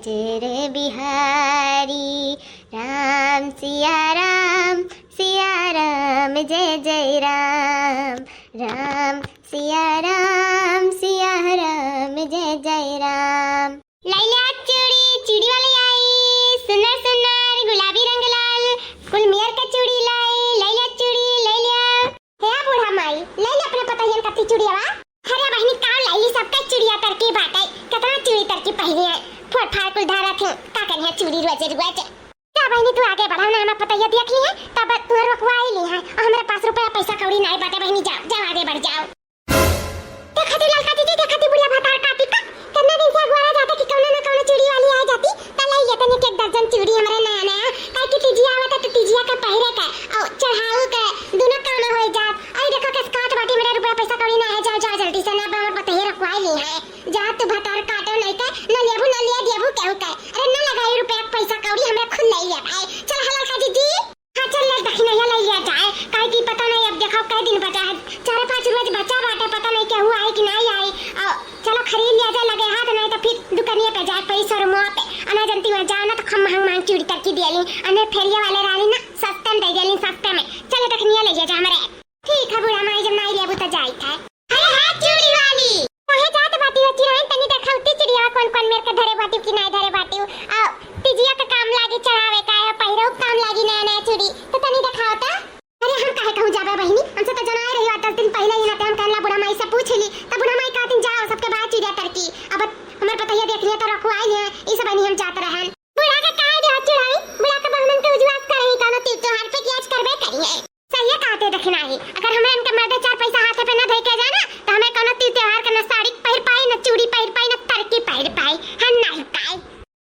अजर बिहारी। राम सिया राम जय जय राम। राम सिया राम जय जय राम। लैला चूड़ी वाली आई, सुनर सुनर गुलाबी रंग लाल कुल मेयर का चूड़ी लाई। लैला चूड़ी लैला हे बूढ़ा माई लैला अपने पता हियन कती चूड़ी आवा। अरे बहनी का लैली सबका चूड़िया तरकी बाटे कितना चूड़ी तरकी पहनी है फोड़ फाड़ कुल धारा थे का करनी है चूड़ी रोज क्या बहनी तू आगे बढ़ा ना हमें पता दिख ली है तब तू रुकवाई ली है और हमारे पास रुपया पैसा कौड़ी नहीं बाटे। बहनी जाओ जाओ आगे बढ़ जाओ। देखा थी लड़का दीदी देखा थी बुढ़िया भातार काटी का कितना दिन से अगवाड़ा जाता कि कौन ना कौन चूड़ी वाली आ जाती तले ये तने के 1 दर्जन चूड़ी हमारे नया नया काई की तिजिया आवता तो तिजिया का पहरे का और चढ़ाऊ के दोनों काम हो जात। आई देखो के स्काट बाटी मेरे रुपया पैसा कौड़ी ना है जाओ जाओ जल्दी से ना हमर पता ही रखवाई ली है जा तू भातार काटो नहीं के न लेबू न लिया देबू केहू के अरे न लगाई रुपया पैसा कौड़ी हमरा खुद ले लिया भाई। चल हलाल का दीदी हां चल ले दक्षिणा ले लिया जाए काई की पता नहीं अब देखो कई दिन बचा है 4-5 रोज बचा बाटे पता नहीं क्या हुआ है कि नहीं आई। और चलो खरीद लिया जाए लगे हाथ नहीं तो फिर दुकानिया पे जाए पैसा रुआ पे अना जनती में जाओ ना तो खम महंग चूड़ी करके देली अने फेरिया वाले रानी ना सस्ते में दे देली सस्ते में। चल दक्षिणा ले जा हमरे ठीक है बुढ़ा माई जब नहीं लेबू तो जाई था। अरे हां चूड़ी वाली कहे जात बाटी चिरान तनी देखाउती चिड़िया कौन मेरे के धरे बाटी कि नहीं धरे बाटी आ तिजिया का काम लागी चढ़ावे का है पहिरो काम लागी नया नया चूड़ी तो तनी देखाओ ता। अरे हम काहे कहूं जाबे बहिनी हमसे तो जनाए रही 10 दिन पहले ही ना टाइम कहला बुढ़ा माई से पूछ ली तब बुढ़ा माई कहती जाओ सबके बाद चूड़िया तरकी अब हमारे पता ये देख लिया तो रखवाई ले ई सब बनी हम जात रहन। बुढ़ा का काहे दे चढ़ाई बुढ़ा का बहनन के उजवास करही कानो त्योहार पे कियाज करबे करिए सही कहते देखना ही अगर हमें इनके मर्दे 4 पैसा हाथ पे ना दे के जाना तो हमें कोनो त्योहार के ना साड़ी पहिर पाई ना चूड़ी पहिर पाई ना तरकी पहिर पाई हम नहीं पाई।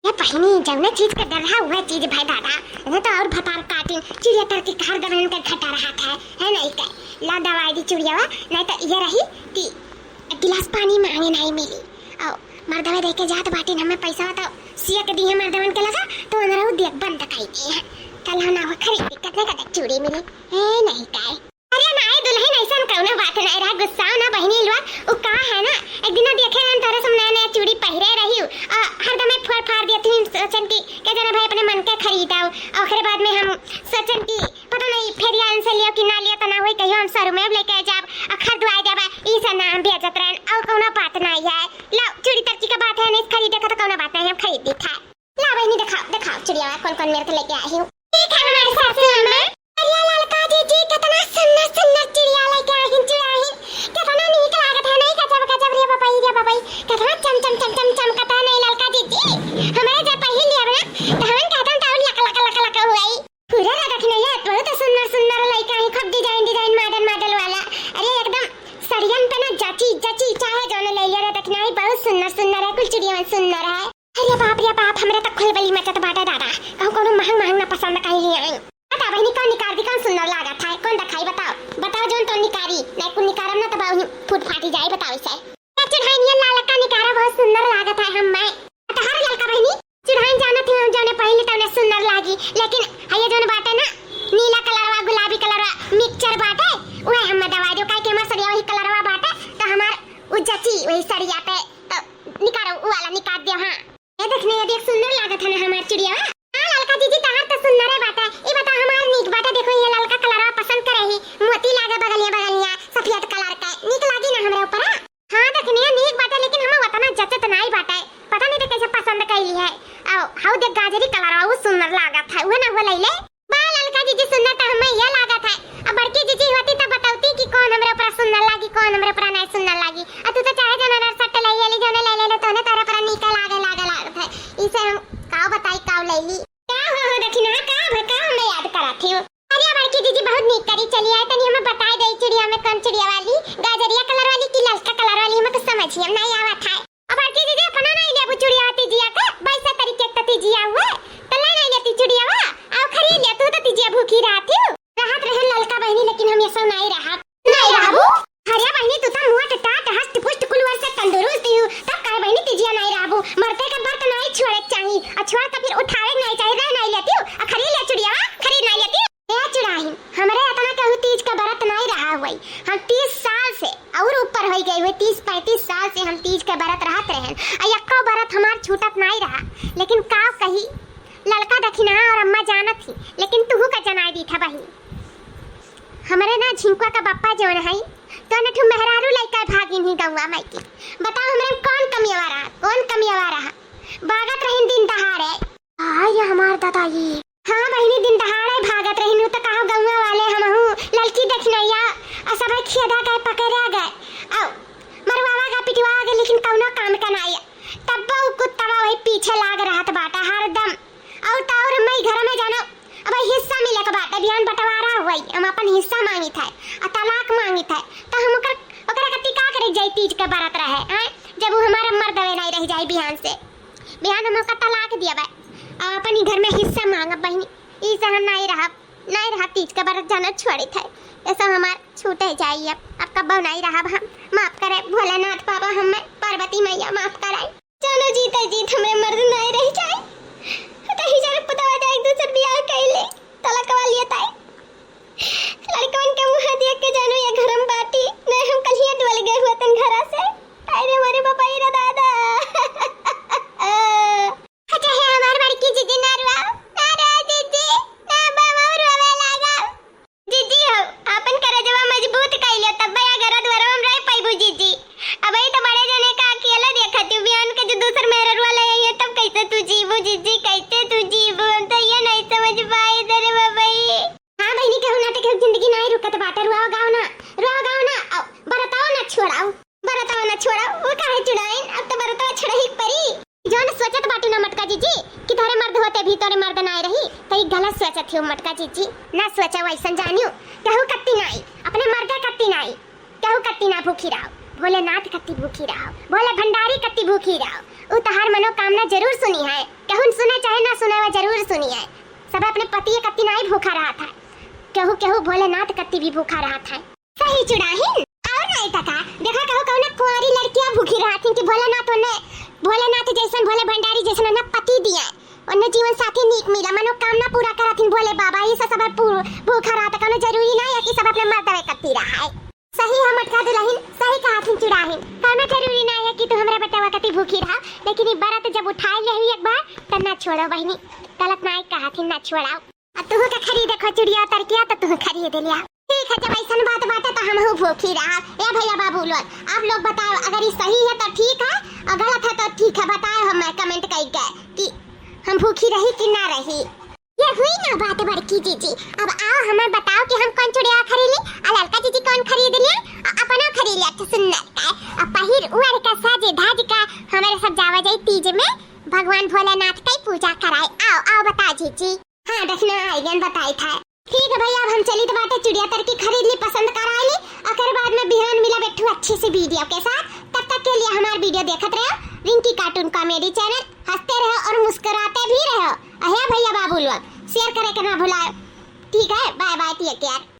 ये पहनी जवने चीज का डर है वह चीज भाई दादा ये तो और भतार काटी चिड़िया तरकी घर गवन के घटा रहा था है नहीं का ला दवाई दी चिड़िया नहीं तो ये रही कि गिलास पानी मांगे नहीं मिली और मर्दवे देके जात बाटी हमें पैसा तो सिया के दिए मर्दवन के लगा तो हमरा देख बंद काई दी कल ना हो खरीद कितने का चूड़ी मिली है नहीं काय। अरे नाए दुल्हन ऐसा कौनो बात नहीं रहा गुस्सा ना बहनी लवा उ का है ना एक दिन देखे हम तारे सब नया नया चूड़ी पहिरे रही हरदम फोड़ फाड़ देती सोचन की के जना भाई अपने मन के खरीदाओ और फिर बाद में हम सोचन की पता नहीं फेरिया से लियो कि ना लियो तो ना होई कहियो हम सर में लेके जाब अखर दुआई देबा ई से नाम बेचत रहन और कोनो बात नहीं है। ला चूड़ी तरकी का बात है नहीं खरीदे का तो कोनो बात नहीं हम खरीद दी था। ला बहनी दिखाओ चूड़िया कौन मेरे को लेके आई हूं ठीक है हमारे साथ में अरे ललका जी कितना सुंदर चिड़िया लेके आई चुराही कितना नीक लागत है नहीं गजब रे बाबा कितना चम चमकता नहीं ललका जी हमारे जब पहिल लिया ना तो हम कहता तो लक हुई पूरा लगत नहीं है बहुत सुंदर लेके आई खूब डिजाइन मॉडल वाला। अरे एकदम सरियन पे ना जची चाहे जोने ले लिया देखना ही बहुत सुंदर है कुल चिड़िया सुंदर है। अरे बाप हमरे तक खुल बली मचत बाटा दादा कहूं कोनो महंग ना पसंद कहीं ले आई बता बहनी कौन निकार दी कौन सुंदर लागत है कौन दिखाई बताओ जोन तो निकारी नहीं कुल निकारम ना तब फूट फाटी जाए बताओ इसे चढ़ाई ये लाल का निकारा बहुत सुंदर लागत है हम मैं तो हर ललका बहनी चढ़ाई जाना थी हम जाने पहले तो ना सुंदर लागी लेकिन हये जोन बाटे ना नीला कलरवा गुलाबी कलरवा मिक्सचर बाटे ओए हम दवा दो काई के हमर सरिया वही कलरवा बाटे तो हमार उजची वही सरिया पे तो निकारो वाला निकाल दियो। हां ये देखने ये देख सुंदर लागत है ना हमार चिड़िया ललका दीदी तहार तो सुंदर है बाटा ई बता हमार नीक बाटा देखो ये ललका कलरवा पसंद करही मोती लागे बगलिया सफेद कलर का नीक लागी ना हमरा ऊपर। हां देखने नीक बाटा लेकिन हम उतना जचत नहीं बाटा पता नहीं कैसे पसंद कैली है औ हाउ देख गाजरी कलरवा वो सुंदर लागत है वो ना हो लैले बा ललका दीदी सुंदर तो हमें ये लागत है अब बड़की दीदी होती तो बताउती कि कौन हमरा ऊपर सुंदर लागी कौन हमरा ऊपर नहीं सुंदर लागी आ तू तो चाहे जना सट ले ले जोने ले ले तो ने तारा पर नीक लागत है इसे हम काव बताई काव लैली क्या हो दक्षिणा का मैं याद कराती हूं। अरे बड़की दीदी बहुत नीक करी चली आई तनी हमें बता दे चिड़िया में कौन चिड़िया वाली गाजरिया कलर वाली कि ललका कलर वाली हमें कुछ समझ ही नहीं आवत है। अब बड़की दीदी अपना नहीं लेबू चिड़िया तिजिया का वैसा तरीके का तिजिया हुआ तो नहीं लेती चिड़िया वा आओ खरीद ले तू तो तिजिया भूखी रहती हो राहत रहे ललका बहनी लेकिन हम ये सब नहीं रहबू। अरे बहनी तू तो मुंह टटा हस्त पुष्ट कुल वर्ष तंदुरुस्त हो तब काहे बहनी तिजिया नहीं रहबू मरते का बर्त नहीं छोड़े चाहिए और छोड़ तो फिर उठावे नहीं चाहिए नहीं लेती हो खरीद ले चिड़िया खरीद नहीं लेती ए चुराही हमारे इतना कहू तीज का बरत नहीं रहा हुई हम 30 साल से और ऊपर हो गए हुए 30-35 साल से हम तीज का बरत रहत रहे और यक्को बरत हमार छूटत नहीं रहा लेकिन हमारे ना झिंकुआ का पप्पा जो है तो न ठू मेहरारू लइका भागिन ही गौवा माई की। बताओ हमरे कौन कमियावा रहा भागत रहिन दिन दहाड़े। ये हमार दादाजी। हाँ बहिनी दिन दहाड़े भागत रहिन तो कहो गौवा वाले हमहू लड़की देखनैया आ सब खेदा गए पकड़ा गए आओ मरवावा का पिटवा गए लेकिन कौनो काम का नहीं। तब वो कुत्ता वही पीछे लाग रहत बाटा हरदम और मैं घर में जानो अब हिस्सा मिले के बाटे बिहान बंटवारा हुई हम अपन हिस्सा मांगी था और तलाक मांगी था तो हम ओकरा कति का करे जाई तीज के बरत रहे हैं जब वो हमारा मर्दवे नहीं रह जाई बिहान हम ओका तलाक दियाबे और अपन घर में हिस्सा मांगा बहनी ई से हम नहीं रहा तीज के बरत जाना छोड़ी था ऐसा हमार छूटे जाई। अब कब नहीं रहा हम माफ करे भोलेनाथ बाबा हमें पार्वती मैया माफ कराई। चलो जीते जीत हमें मर्द नहीं रह जाए तो ही जरा पता जाए एक दूसरे बियाह कैले तलाक वाली ताई लड़कन के मुंह देख के जानो ये घरम बाटी नहीं हम कल ही डोल गए हुए तन घरा से। अरे हमारे पापा रे दादा अच्छा है हमार बड़की जीजी ना जीजी ना बाबा रोवे लागा जीजी हो अपन करे जवा मजबूत कैले तब बया घर द्वार हम रह पाइबू जीजी। अब तो बड़े जने का अकेला देखत हूं बियान के जो दूसर मेरे रुआ ले ये तब कैसे तू जीवो जीजी कैसे तू जीवो हम तो ये नहीं समझ पाए दरे बाबाई। हां बहनी कहू ना तो जिंदगी नहीं रुकत बाटा रुआ गाओ ना आओ बरताओ ना छोड़ाओ वो काहे चुड़ाइन अब तो बरताओ छड़ही परी जोन सोचत बाटी ना मटका जीजी कि तोरे मर्द होते भी तोरे मर्द नहीं रही तई गलत सोचत हो मटका जीजी ना सोचा वैसन जानियो कहू कत्ती नहीं अपने मर्द कत्ती नहीं कहू कत्ती ना भूखी रहो भोलेनाथ कत्ती भूखी रहो भोले भंडारी कत्ती भूखी रहो उ तहार मनोकामना जरूर सुनी है कहू सुने चाहे ना सुने वो जरूर सुनी है। सब अपने पति कत्ती नहीं भूखा रहा था कहू भोलेनाथ कत्ती भी भूखा रहा था सही चुड़ाहिन और नहीं तका देखा कहू कौन कुंवारी लड़कियां भूखी रहा थी कि भोलेनाथ जैसन भोले भंडारी जैसन ना पति दिया उन्हें जीवन साथी नीक मिला मनोकामना पूरा करथिन भोले बाबा ये सब भूखा रहा था कौन जरूरी नहीं है कि सब अपने मर्दवे कत्ती रहा है। सही है मटका दुल्हन सही कहा थी चुड़ाहिन कौन जरूरी नहीं है कि तू हमरा बेटा कत्ती भूखी रहा लेकिन ये बरत जब उठाई ले एक बार तब ना छोड़ो बहनी गलत नहीं कहा थी ना छोड़ाओ। अब तू का खरीदे खो चुड़िया तरकिया तो तू खरीद लिया ठीक है जब ऐसा बात बाटे तो हम भूखी रहा। ए भैया बाबू लोग आप लोग बताओ अगर ये सही है तो ठीक है और गलत है तो ठीक है बताओ हमें कमेंट करके कि हम भूखी रही कि ना रही। ये हुई ना बात बड़की जीजी अब आओ हमें बताओ कि हम कौन चुड़िया खरीद ली और लड़का जीजी कौन खरीद लिया अपना खरीद लिया तो सुंदर का और पहिर उड़ का साज धाज का हमारे सब जावा जाई तीज में भगवान भोलेनाथ की पूजा कराए। आओ बता जीजी। हाँ देखना आइगन बताई था ठीक है भैया अब हम चली तो बाटे चिड़िया तरकी खरीद ली पसंद करा ली और बाद में बिहान मिला बैठू अच्छे से वीडियो के साथ। तब तक के लिए हमारा वीडियो देखते रहो रिंकी कार्टून कॉमेडी चैनल हंसते रहो और मुस्कुराते भी रहो। अहे भैया बाबू लोग शेयर करे के ना भुलाओ ठीक है बाय बाय टेक केयर।